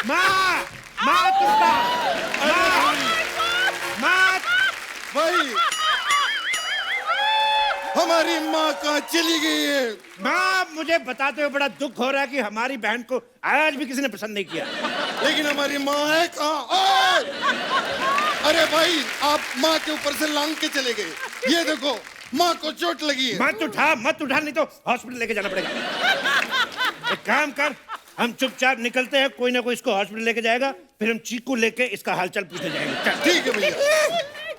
माँ, माँ तुम माँ, माँ भाई हमारी माँ कहाँ चली गई है? माँ, मुझे बताते हुए बड़ा दुख हो रहा है कि हमारी बहन को आज भी किसी ने पसंद नहीं किया। लेकिन हमारी माँ है कहाँ? अरे भाई आप माँ के ऊपर से लांग के चले गए। ये देखो माँ को चोट लगी है। मत उठा नहीं तो हॉस्पिटल लेके जाना पड़ेगा। एक काम कर, हम चुपचाप निकलते हैं, कोई ना कोई इसको हॉस्पिटल लेके जाएगा, फिर हम चीकू लेके इसका हालचाल पूछने जाएंगे। चल। ठीक है भैया।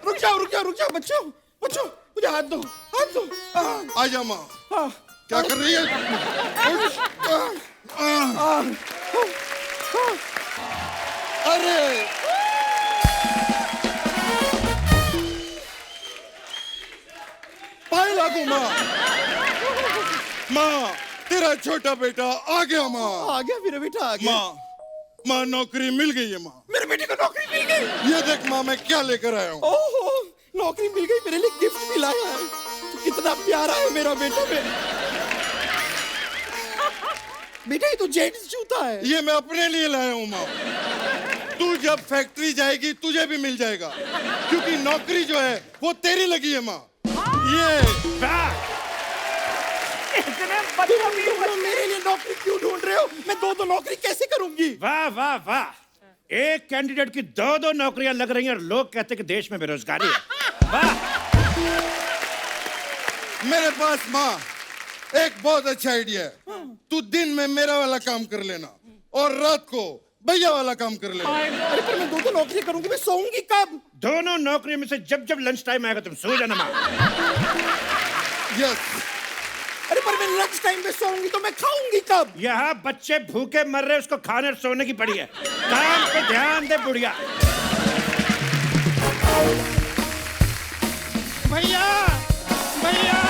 रुक जाओ बच्चों मुझे हाथ दो। आ जा माँ। क्या कर रही है? अरे पाए लागू माँ। माँ तेरा छोटा बेटा आ गया माँ। आ गया मेरा बेटा आ गया। माँ नौकरी मिल गई है माँ। मेरे बेटे को नौकरी मिल गई। ये देख माँ मैं क्या लेकर आया हूँ। ओहो नौकरी मिल गई, मेरे लिए गिफ्ट भी लाया है। तो कितना प्यारा है मेरा बेटा। बेटा ये तो जेंट्स जूता है। ये मैं अपने लिए लाया हूँ माँ। तू जब फैक्ट्री जाएगी तुझे भी मिल जाएगा, क्योंकि नौकरी जो है वो तेरी लगी है माँ। ये तुम मेरे लिए नौकरी क्यों ढूंढ रहे हो? मैं दो नौकरी कैसे करूंगी? वाह वाह वाह, एक कैंडिडेट की दो नौकरियां लग रही हैं और लोग कहते हैं कि देश में बेरोजगारी है। वाह। मेरे पास माँ एक बहुत अच्छा आइडिया है। तू दिन में मेरा वाला काम कर लेना और रात को भैया वाला काम कर लेना। अरे पर मैं दो नौकरी करूंगी, मैं सोऊंगी कब? दोनों नौकरियों में से जब लंच टाइम आएगा तुम सो जाना माँ। यस। अरे पर मैं लंच टाइम पे सोऊंगी तो मैं खाऊंगी कब? यहाँ बच्चे भूखे मर रहे, उसको खाने और सोने की पड़ी है। काम पे ध्यान दे बुढ़िया। भैया भैया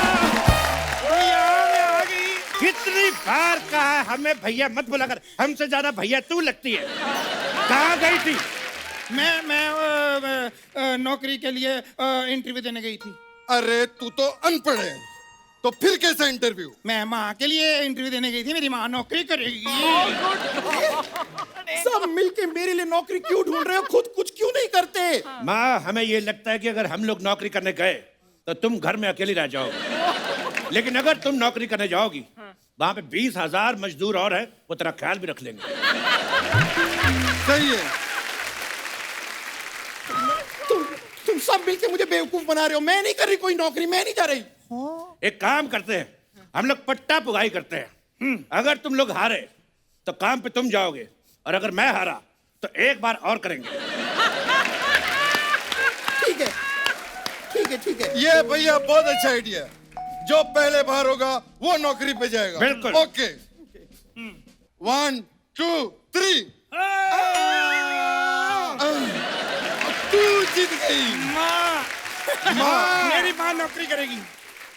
भैया मैं आ गई। कितनी बार कहा है हमें भैया मत बुला कर, हमसे ज्यादा भैया तू लगती है। कहाँ गई थी? मैं नौकरी के लिए इंटरव्यू देने गई थी। अरे तू तो अनपढ़ है, तो फिर कैसा इंटरव्यू? मैं माँ के लिए इंटरव्यू देने गई थी, मेरी माँ नौकरी करेगी। सब मिलके मेरे लिए नौकरी क्यों ढूंढ रहे हो? खुद कुछ क्यों नहीं करते? माँ हमें ये लगता है कि अगर हम लोग नौकरी करने गए तो तुम घर में अकेली रह जाओगी, लेकिन अगर तुम नौकरी करने जाओगी वहां पे 20,000 मजदूर और है, वो तेरा ख्याल भी रख लेंगे। सही है। तुम सब मिलके मुझे बेवकूफ बना रहे हो। मैं नहीं कर रही कोई नौकरी, मैं नहीं जा रही। एक काम करते हैं, हम लोग पट्टा पुगाई करते हैं। अगर तुम लोग हारे तो काम पे तुम जाओगे, और अगर मैं हारा तो एक बार और करेंगे। ठीक है। ये भैया बहुत अच्छा आइडिया है। जो पहले बाहर होगा वो नौकरी पे जाएगा। बिल्कुल। ओके 1 2 3। तू जीत गई। माँ मेरी माँ नौकरी करेगी।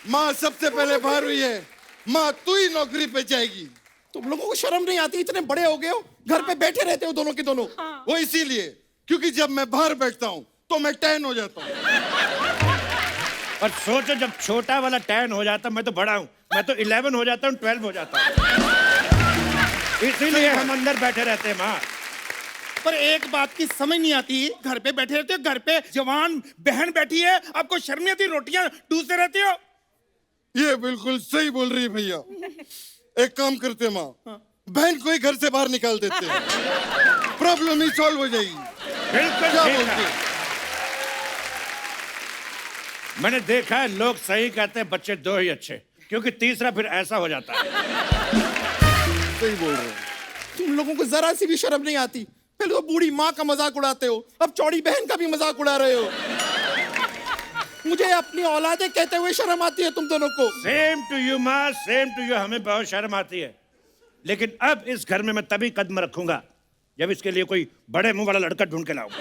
माँ सबसे पहले बाहर हुई है। माँ तू ही नौकरी पे जाएगी। तुम लोगों को शर्म नहीं आती? इतने बड़े हो गए हो, घर पे बैठे रहते हो दोनों के दोनों। वो इसीलिए क्योंकि जब मैं बाहर बैठता हूँ तो मैं टैन हो जाता हूँ। और सोचो जब छोटा वाला 10 हो जाता, मैं तो बड़ा हूँ, मैं तो 11 हो जाता हूँ, 12 हो जाता हूँ। इसीलिए हम अंदर बैठे रहते हैं माँ। पर एक बात की समझ नहीं आती, घर पे बैठे रहते हो, घर पे जवान बहन बैठी है, आपको शर्म नहीं आती? रोटियां टूसते रहते हो। ये बिल्कुल सही बोल रही है भैया। एक काम करते हैं माँ, बहन को ही घर से बाहर निकाल देते हैं, प्रॉब्लम ही सॉल्व हो जाएगी। बिल्कुल क्या ठीक बोलते है। हैं? मैंने देखा है लोग सही कहते हैं, बच्चे दो ही अच्छे, क्योंकि तीसरा फिर ऐसा हो जाता है। सही बोल रहे हो। तुम लोगों को जरा सी भी शर्म नहीं आती? पहले तो बूढ़ी माँ का मजाक उड़ाते हो, अब चौड़ी बहन का भी मजाक उड़ा रहे हो। मुझे अपनी औलादे कहते हुए शर्म आती है तुम दोनों को। सेम टू यू माँ, सेम टू यू। हमें बहुत शर्म आती है, लेकिन अब इस घर में मैं तभी कदम रखूंगा जब इसके लिए कोई बड़े मुंह वाला लड़का ढूंढ के लाऊंगा।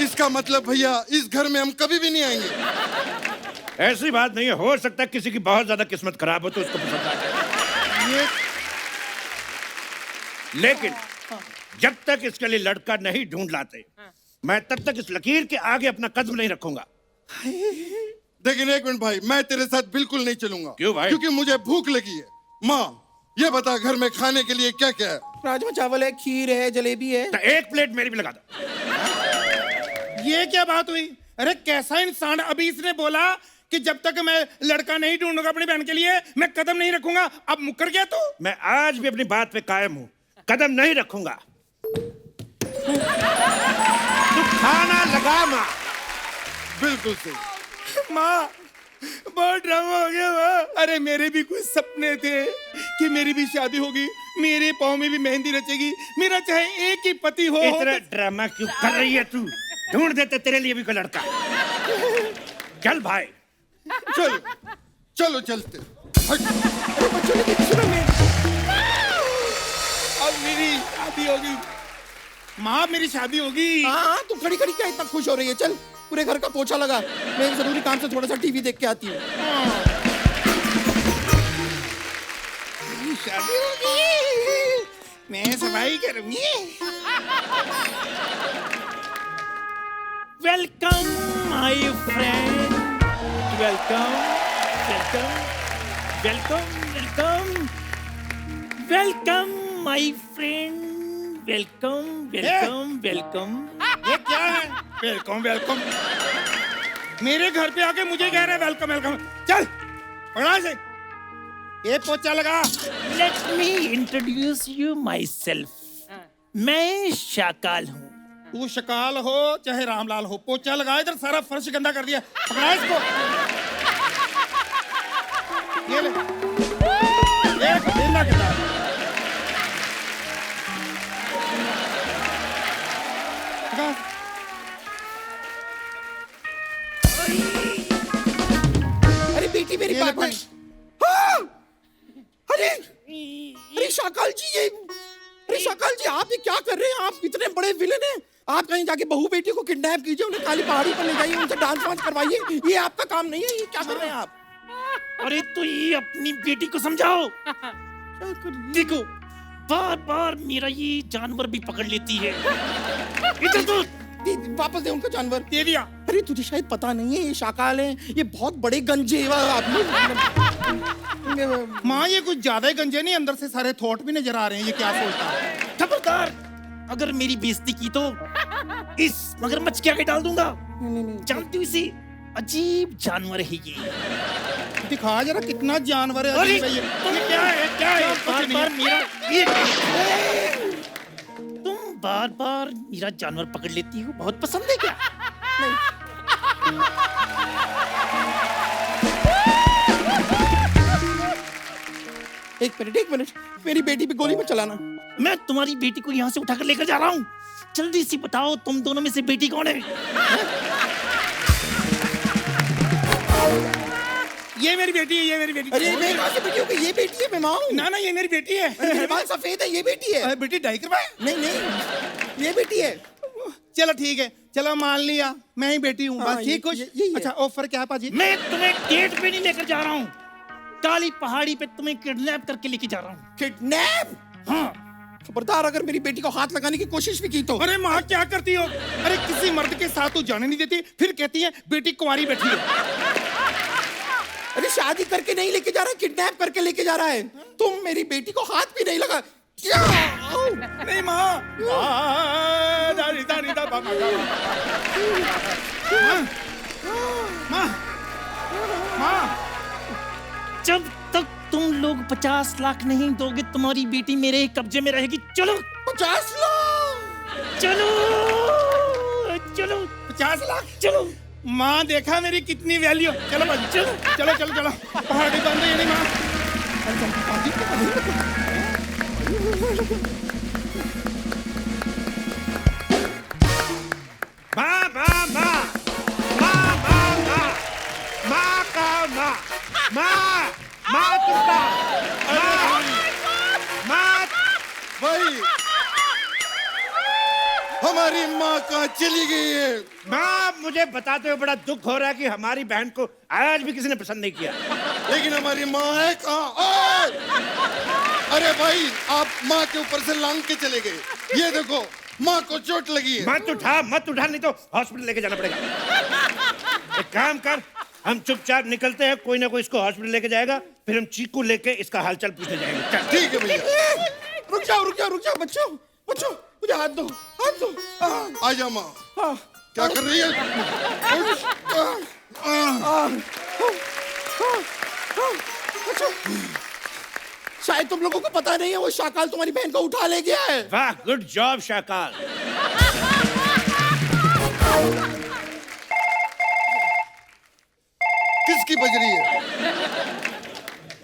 इसका मतलब भैया इस घर में हम कभी भी नहीं आएंगे। ऐसी बात नहीं है, हो सकता है किसी की बहुत ज्यादा किस्मत खराब हो तो उसको पसंद आ जाए। लेकिन जब तक इसके लिए लड़का नहीं ढूंढ लाते, मैं तब तक इस लकीर के आगे अपना कदम नहीं रखूंगा। लेकिन एक मिनट भाई, मैं तेरे साथ बिल्कुल नहीं चलूंगा। क्यों भाई? क्योंकि मुझे भूख लगी है। माँ ये बता घर में खाने के लिए क्या क्या है? राजमा चावल है, खीर है, जलेबी है। तो एक प्लेट मेरी भी लगा दो। ये क्या बात हुई? अरे कैसा इंसान! अभी इसने बोला कि जब तक मैं लड़का नहीं ढूंढूंगा अपनी बहन के लिए मैं कदम नहीं रखूंगा। अब मुकर गया तू? मैं आज भी अपनी बात पे कायम हूं, कदम नहीं रखूंगा। तू खाना लगा माँ। बिल्कुल सही। माँ, बहुत ड्रामा हो गया माँ। अरे मेरे भी कुछ सपने थे कि मेरी भी शादी होगी, मेरे पाँव में भी मेहंदी रचेगी, मेरा चाहे एक ही पति हो। इतना ड्रामा क्यों कर रही है तू? ढूंढ देते तेरे लिए भी कोई लड़का। चल भाई। चलो चलो चलते। हट। अरे बच्चों ने किसी सुना मैं। अब मेरी शादी होगी माँ, मेरी शादी होगी। हाँ, तू खड़ी खड़ी क्या इतना खुश हो रही है? चल पूरे घर का पोछा लगा, मैं एक जरूरी काम से थोड़ा सा टीवी देख के आती हूँ। शादी होगी, मैं सफाई करूंगी। Welcome my friend, welcome welcome welcome welcome welcome my friend, welcome welcome welcome. ये क्या है? Welcome welcome. मेरे घर पे आके मुझे कह रहा है वेलकम वेलकम। चल पकड़ा से, ये पोछा लगा। Let me introduce you my self. मैं शाकाल हूँ। तू शकाल हो चाहे रामलाल हो, पोछा लगा। इधर सारा फर्श गंदा कर दिया। पकड़ा इसको। ये ले, ये गंदा कर दिया। पकड़ा। अरे बेटी मेरी ये ले बात पानी। नहीं। हाँ! अरे शाकाल जी, अरे शाकाल जी, आप ये क्या कर रहे हैं? आप इतने बड़े विलेन हैं। आप कहीं जाके बहू बेटी को किडनैप कीजिए, उन्हें काली पहाड़ी पर ले जाइए, उनसे डांस वांस करवाइए। ये आपका काम नहीं है। ये क्या कर रहे हैं आप? अरे तो ये अपनी बेटी को समझाओ। देखो बार बार मेरा ये जानवर भी पकड़ लेती है। इधर तो वापस दे उनको जानवर। दे दिया। अरे तुझे शायद पता नहीं है, ये शाकाल हैं, ये बहुत बड़े गंजे हैं। आप माँ, ये कुछ ज्यादा ही गंजे नहीं, अंदर से सारे थॉट भी नजर आ रहे हैं। ये क्या सोचता है? खबरदार, अगर मेरी बेइज्जती की तो इस मगरमच्छ के आगे डाल दूंगा। जानती हूँ इसे, अजीब जानवर है ये। दिखा जरा कितना जानवर है। अरे अजीब है ये क्या है? क्या है? बार कुछ बार नहीं। मेरा तुम बार बार मेरा जानवर पकड़ लेती हो, बहुत पसंद है क्या? एक मिनट, मेरी बेटी पे गोली मत चलाना। मैं तुम्हारी बेटी को यहाँ से उठाकर लेकर जा रहा हूँ। जल्दी से बताओ, तुम दोनों में से बेटी कौन है? ये मेरी बेटी है, ये मेरी बेटी। अरे मैं कहाँ से बेटी हूँ? ये बेटी है, मैं माँ हूँ। ना ना, ये मेरी बेटी है। मेरे बाल सफेद है, ये बेटी है। अरे बेटी डाई करवाए? नहीं, ये बेटी है। चलो ठीक है, चलो मान लिया मैं ही बेटी हूँ। हाँ, बस ठीक कुछ। यही है। अच्छा, ऑफर क्या है पाजी? मैं तुम्हें डेट पे नहीं लेकर जा रहा हूँ, काली पहाड़ी पे तुम्हें किडनैप करके लेके जा रहा हूँ। किडनैप? हाँ। खबरदार, अगर मेरी बेटी को हाथ लगाने की कोशिश भी की तो। अरे माँ, क्या करती हो? अरे किसी मर्द के साथ तू जाने नहीं देती, फिर कहती है बेटी कुंवारी बैठी है। अरे शादी करके नहीं लेके जा रहा, किडनैप करके लेके जा रहा है। तुम मेरी बेटी को हाथ भी नहीं लगा। क्या? नहीं माँ। दारी दारी दा बाबा। माँ, माँ, जब तक तुम लोग 50 लाख नहीं दोगे, तुम्हारी बेटी मेरे कब्जे में रहेगी। चलो 50 लाख? चलो चलो 50 लाख? चलो। माँ देखा मेरी कितनी वैल्यू। चलो बस, चलो चलो चलो चलो। पहाड़ी बंद है नहीं माँ। माँ माँ माँ माँ माँ माँ माँ का माँ माँ माँ तुमका माँ माँ भाई, हमारी माँ कहाँ चली गई है? माँ, मुझे बताते हुए बड़ा दुख हो रहा है कि हमारी बहन को आज भी किसी ने पसंद नहीं किया। लेकिन हमारी माँ है कहाँ? ओए! अरे भाई, आप माँ के ऊपर से लांग के चले गए। ये देखो, माँ को चोट लगी है। मत उठा नहीं तो हॉस्पिटल लेके जाना पड़ेगा। एक काम कर, हम चुपचाप निकलते हैं, कोई ना कोई इसको हॉस्पिटल लेके जाएगा, फिर हम चीकू लेके इसका हालचाल पूछने जाएंगे। चल। ठीक है भैया। रुक जाओ बच्चों बच्चों, मुझे हाथ दो। आ जा माँ। हाँ। क्या कर रही है? बच्चों, शायद तुम लोगों को पता नहीं है, वो शाकाल तुम्हारी बहन को उठा ले गया है। वाह, गुड जॉब शाकाल। किसकी बज रही है?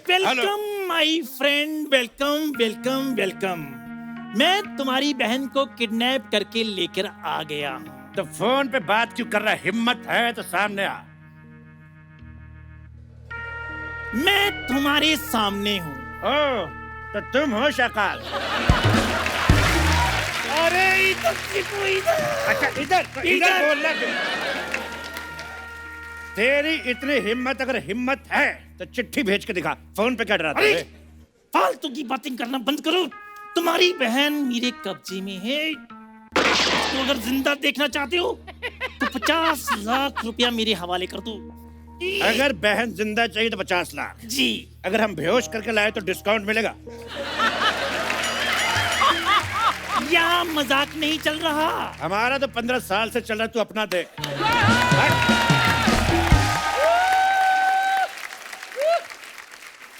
Welcome my friend, welcome welcome welcome. मैं तुम्हारी बहन को किडनैप करके लेकर आ गया हूँ। तो फोन पे बात क्यों कर रहा है? हिम्मत है तो सामने आ। मैं तुम्हारे सामने हूँ। ओ, तो तुम हो शाकाल? अरे इधर देखो, इधर। अच्छा, इधर बोलना क्यों? तेरी इतनी हिम्मत, अगर हिम्मत है तो चिट्ठी भेज के दिखा। फोन पे क्या डराते अरे है? फालतू की बातें करना बंद करो। तुम्हारी बहन मेरे कब्जे में है। तो अगर जिंदा देखना चाहते हो तो 50 लाख रुपया मेरे हवाले कर दो। अगर बहन जिंदा चाहिए तो 50 लाख। जी। अगर हम बेहोश करके लाए तो डिस्काउंट मिलेगा। यहाँ मजाक नहीं चल रहा। हमारा तो 15 साल से चल रहा, तू अपना देख।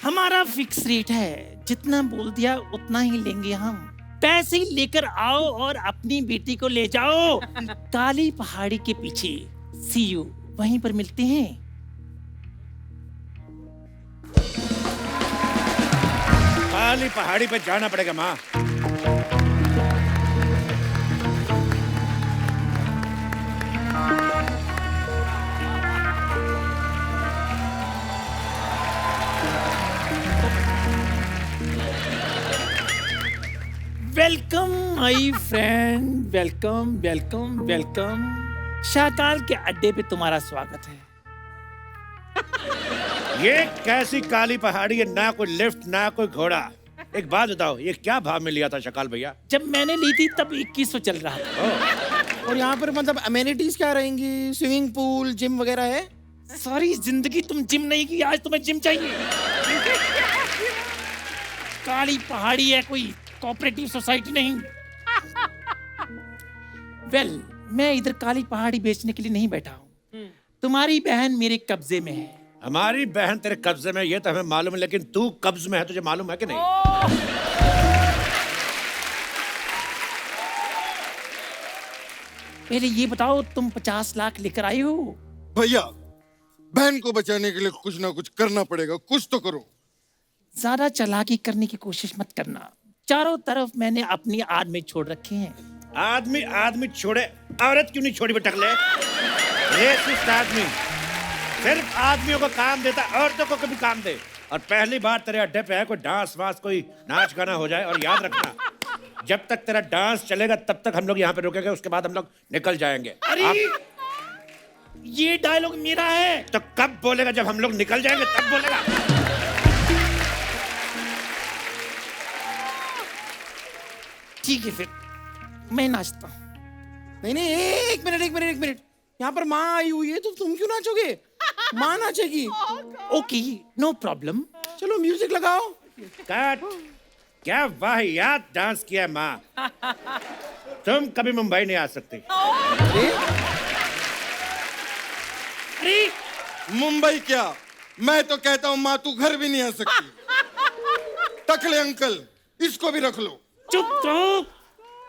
हमारा फिक्स रेट है, जितना बोल दिया उतना ही लेंगे हम। पैसे लेकर आओ और अपनी बेटी को ले जाओ। काली पहाड़ी के पीछे सी यू, वहीं पर मिलते हैं। काली पहाड़ी पे जाना पड़ेगा माँ। Welcome my friend, welcome welcome welcome. Shakaal के अड्डे पे तुम्हारा स्वागत है। ये कैसी काली पहाड़ी है? ना कोई लिफ्ट, ना कोई घोड़ा। एक बात बताओ, ये क्या भाव में लिया था शाकाल भैया? जब मैंने ली थी तब 2100 चल रहा था। और यहाँ पर मतलब अमेनिटीज क्या रहेंगी? स्विमिंग पूल, जिम वगैरह है? सारी जिंदगी तुम जिम नहीं की, आज तुम्हें जिम चाहिए। काली पहाड़ी है, कोई कोऑपरेटिव सोसाइटी नहीं। वेल, मैं इधर काली पहाड़ी बेचने के लिए नहीं बैठा हूँ। तुम्हारी बहन मेरे कब्जे में है। हमारी बहन तेरे कब्जे में, ये तो हमें मालूम है, लेकिन तू कब्ज में है, तुझे मालूम है कि नहीं? पहले ये बताओ, तुम 50 लाख लेकर आए हो? भैया, बहन को बचाने के लिए कुछ ना कुछ करना पड़ेगा, कुछ तो करो। ज्यादा चालाकी करने की कोशिश मत करना। चारों तरफ मैंने अपनी आदमी छोड़ रखे हैं। आदमी आदमी छोड़े, औरत क्यों नहीं छोड़ी बेटकले? रेसिस्ट आदमी सिर्फ आदमियों को काम देता, औरतों को कभी काम दे। और पहली बार तेरे अड्डे पे है कोई डांस वांस, कोई नाच गाना हो जाए। और याद रखना, जब तक तेरा डांस चलेगा तब तक हम लोग यहाँ पे रुकेंगे, उसके बाद हम लोग निकल जाएंगे। अरे ये डायलॉग मेरा है। तो कब बोलेगा? जब हम लोग निकल जाएंगे तब बोलेगा। ठीक है, फिर मैं नाचता हूँ। नहीं, एक मिनट। यहाँ पर माँ आई हुई है, तो तुम क्यों नाचोगे? माँ नाचेगी। Okay, no problem. चलो म्यूजिक लगाओ। कट। क्या वाहियात डांस किया है माँ। तुम कभी मुंबई नहीं आ सकती। अरे मुंबई क्या, मैं तो कहता हूँ माँ, तू घर भी नहीं आ सकती। टकले अंकल, इसको भी रख लो।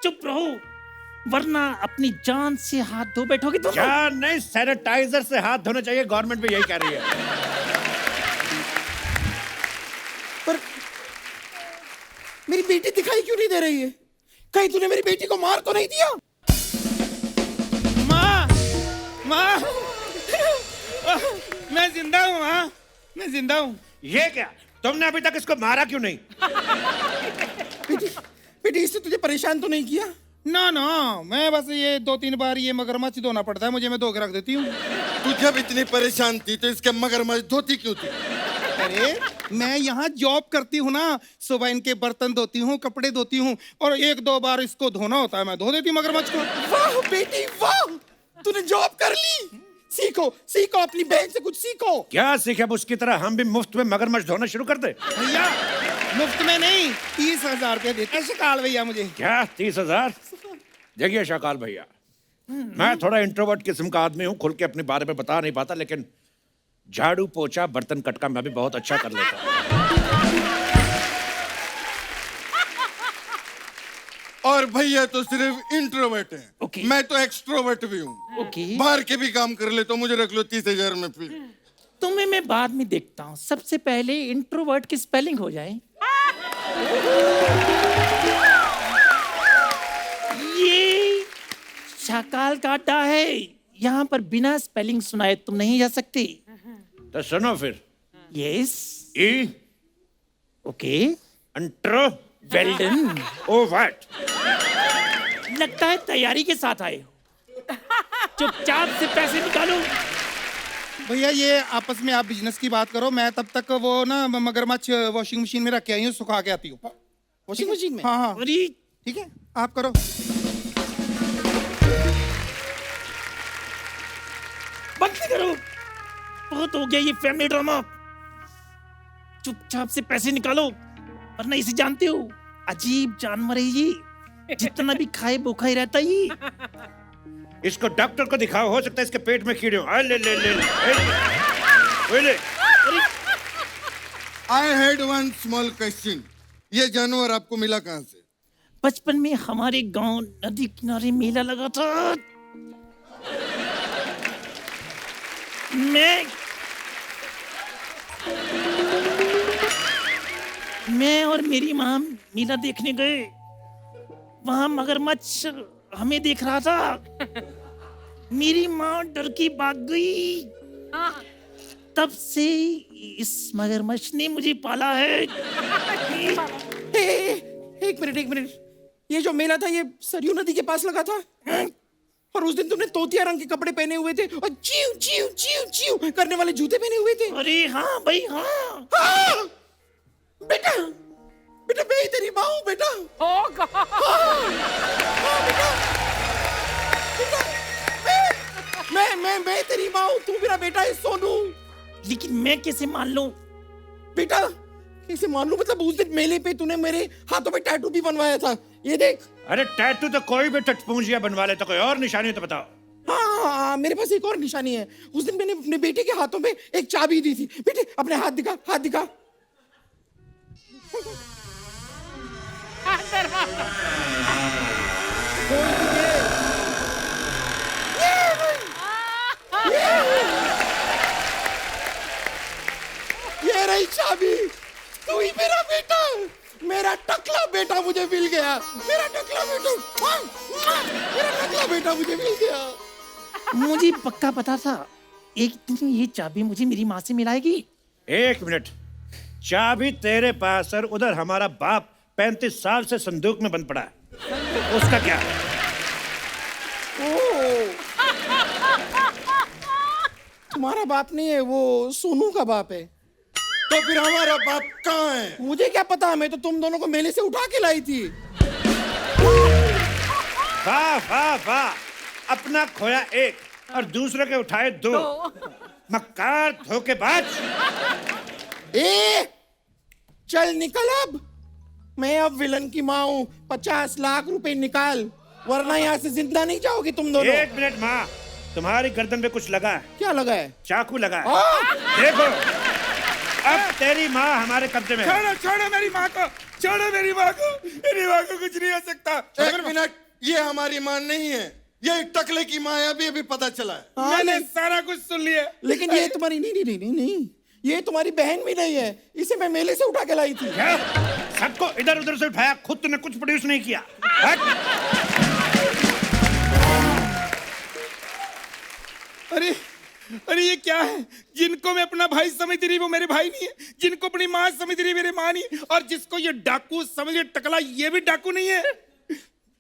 चुप रहो, वरना अपनी जान से हाथ धो बैठोगे तुम। जान नहीं, सैनिटाइजर से हाथ धोने चाहिए। गवर्नमेंट भी यही कह रही है। पर मेरी बेटी दिखाई क्यों नहीं दे रही है? कहीं तूने मेरी बेटी को मार तो नहीं दिया? माँ, मैं जिंदा हूँ। हाँ, मैं जिंदा हूँ। ये क्या, तुमने अभी तक इसको मारा क्यों नहीं? बेटी, इससे तुझे परेशान तो नहीं किया? ना, मैं बस ये 2-3 बार ये मगरमच्छ धोना पड़ता है मुझे, मैं धो के रख देती हूँ। तू जब इतनी परेशान थी तो इसके मगरमच्छ धोती क्यों थी? अरे मैं यहाँ जॉब करती हूँ ना, सुबह इनके बर्तन धोती हूँ, कपड़े धोती हूँ, और 1-2 बार इसको धोना होता है, मैं धो देती हूँ मगरमच्छ को। वाह बेटी वाह, तूने जॉब कर ली। सीखो, अपनी बहन से कुछ सीखो। क्या सीखे? अब उसकी तरह हम भी मुफ्त में मगरमच्छ धोना शुरू कर दे। भैया मुफ्त में नहीं, 30,000 रुपये देते शकाल भैया मुझे। क्या 30,000? देखिए शकाल भैया, मैं थोड़ा इंट्रोवर्ट किस्म का आदमी हूँ, खुल के अपने बारे में बता नहीं पाता, लेकिन झाड़ू पोछा बर्तन कटका मैं भी बहुत अच्छा कर लेता हूँ। और भैया तो सिर्फ इंट्रोवर्ट है, ओके। मैं तो एक्सट्रोवर्ट भी हूँ। ओके, बाहर के भी काम कर लेता हूँ, मुझे रख लो 30,000 में फिर। तुम्हें मैं बाद में देखता हूँ, सबसे पहले इंट्रोवर्ट की स्पेलिंग हो जाए। ये शकाल का अड्डा है, यहाँ पर बिना स्पेलिंग सुनाए तुम नहीं जा सकते। तो सुनो फिर, yes, E okay, intro well done. Oh what? लगता है तैयारी के साथ आए हो। चुपचाप से पैसे निकालो। भैया ये आपस में आप बिजनेस की बात करो, मैं तब तक वो ना मगरमच्छ वॉशिंग मशीन में रख के आई हूँ, सुखा के आती हूँ। वॉशिंग मशीन में? हाँ हाँ अरे ठीक है, आप करो। बंद करो, बहुत हो गया ये फैमिली ड्रामा। चुपचाप से पैसे निकालो, वरना इसे जानते हो, अजीब जानवर है ये, जितना भी खाए भूखा ही रहता है ये। इसको डॉक्टर को दिखाओ, हो सकता है इसके पेट में कीड़े हो। आ, ले ले ले ले। I had one small question, ये जानवर आपको मिला कहाँ से? बचपन में हमारे गांव नदी किनारे मेला लगा था, मैं और मेरी माँ मेला देखने गए। वहां मगरमच्छ हमें देख रहा था, मेरी माँ डर के भाग गई। तब से इस मगरमच्छ ने मुझे पाला है। एक मिनट, ये जो मेला था ये सरयू नदी के पास लगा था? और उस दिन तुमने तोतिया रंग के कपड़े पहने हुए थे और चीव चीव चीव चीव करने वाले जूते पहने हुए थे। अरे हाँ भाई हाँ। हाँ! बेटा मैं ही तेरी माँ हूँ बेटा। मैं तेरी माँ हूँ, तू मेरा बेटा है सोनू। लेकिन मैं कैसे मान लूं? बेटा कैसे मान लूं? मतलब उस दिन मेले पे तूने मेरे हाथों पे टैटू भी बनवाया था, ये देख। अरे टैटू तो कोई भी टटपूंजिया बनवा ले, तो कोई और निशानी तो बताओ। हाँ, मेरे पास एक और निशानी है। उस दिन मैंने अपने बेटे के हाथों में एक चाबी दी थी। बेटे अपने हाथ दिखा, हाथ दिखा। ये रही चाबी, तू ही मेरा बेटा, मेरा टकला बेटा मुझे मिल गया। मेरा टकला बेटा मुझे मिल गया। मुझे पक्का पता था एक दिन ये चाबी मुझे मेरी माँ से मिलाएगी। एक मिनट, चाबी तेरे पास और उधर हमारा बाप 35 साल से संदूक में बंद पड़ा है, उसका क्या? तुम्हारा बाप नहीं है, वो सोनू का बाप है। तो फिर हमारा बाप कहाँ है? मुझे क्या पता, मैं तो तुम दोनों को मेले से उठा के लाई थी। वाह वाह वाह, अपना खोया एक और दूसरे के उठाए दो। मक्कार धोखेबाज। चल निकल अब, मैं अब विलन की माँ हूँ। 50 लाख रुपए निकाल, वरना यहाँ से जिंदा नहीं जाओगे तुम दोनों। एक मिनट माँ, तुम्हारी गर्दन पे कुछ लगा है? क्या लगा है? चाकू लगा है, देखो। अब तेरी माँ हमारे कब्जे में है। छोड़ो मेरी माँ को, छोड़ो मेरी माँ को, मेरी माँ को कुछ नहीं हो सकता। एक मिनट, ये हमारी माँ नहीं है, ये टकले की माँ है, अभी सबको चला है। मैंने सारा कुछ सुन लिया। लेकिन ये तुम्हारी नहीं, ये तुम्हारी बहन भी नहीं है, इसे मैं मेले से उठा के लाई थी। क्या? सबको इधर उधर से उठाया, खुद तूने कुछ प्रोड्यूस नहीं किया। हट। अरे ये क्या है? जिनको मैं अपना भाई समझ रही वो मेरे भाई नहीं है, जिनको अपनी माँ समझ रही मेरे माँ नहीं है, और जिसको ये डाकू समझ रही टकला ये भी डाकू नहीं है।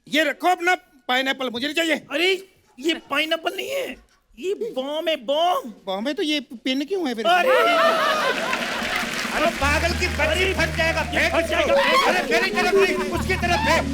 ये रखो अपना पाइनएप्पल, मुझे नहीं चाहिए। अरे ये पाइनएप्पल नहीं है, ये बॉम है, बॉम। बॉम है तो ये पिन क्यों है फिर? अरे पागल की बच्ची फट जाएगा, फेंक फट जाएगा, उसको। अरे मेरी तरफ नहीं, उसकी तरफ फेंक।